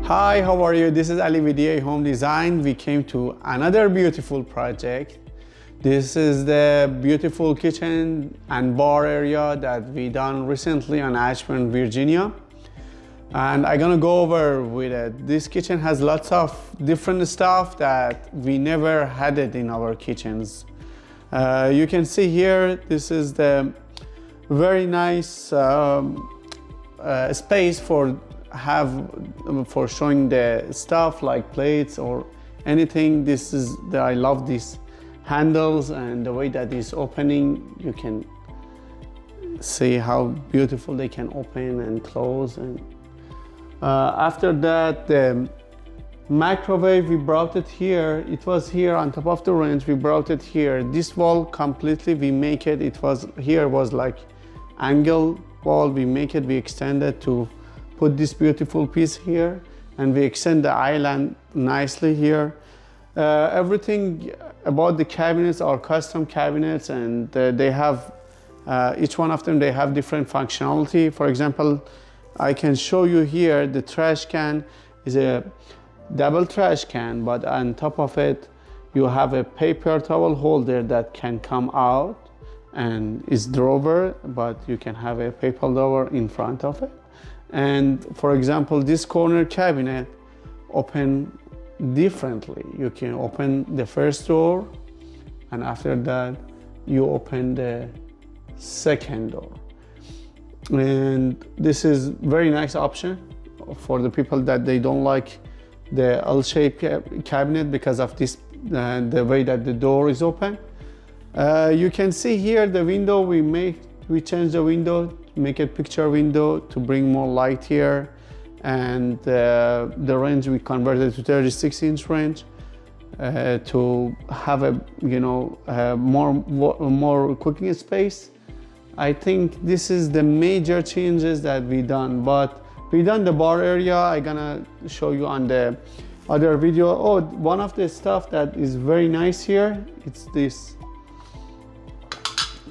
Hi, how are you? This is Ali with DA Home Design. We came to another beautiful project. This is the beautiful kitchen and bar area that we done recently on Ashburn, Virginia. And I'm gonna go over with it. This kitchen has lots of different stuff that we never had it in our kitchens. You can see here, this is the very nice space for showing the stuff like plates or anything. I love these handles and the way that is opening. You can see how beautiful they can open and close. And after that, the microwave, we brought it here. It was here on top of the range. We brought it here. This wall completely we make it. It was here was like angle wall. We make it. We extend it to put this beautiful piece here, and we extend the island nicely here. Everything about the cabinets are custom cabinets, and they have each one of them, they have different functionality. For example, I can show you here the trash can is a double trash can, but on top of it you have a paper towel holder that can come out and is drawer, but you can have a paper drawer in front of it. And for example, this corner cabinet open differently. You can open the first door, and after that you open the second door. And this is very nice option for the people that they don't like the L-shaped cabinet because of this the way that the door is open. You can see here the window, we change the window, make it picture window to bring more light here, and the range we converted to 36-inch range to have a more cooking space. I think this is the major changes that we done, but we done the bar area. I'm gonna show you on the other video. Oh, one of the stuff that is very nice here, it's this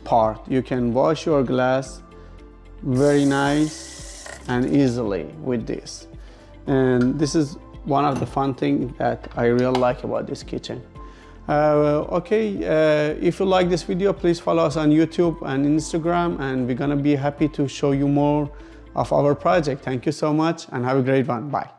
part. You can wash your glass very nice and easily with this. And this is one of the fun things that I really like about this kitchen. If you like this video, please follow us on YouTube and Instagram, and we're gonna be happy to show you more of our project. Thank you so much and have a great one. Bye.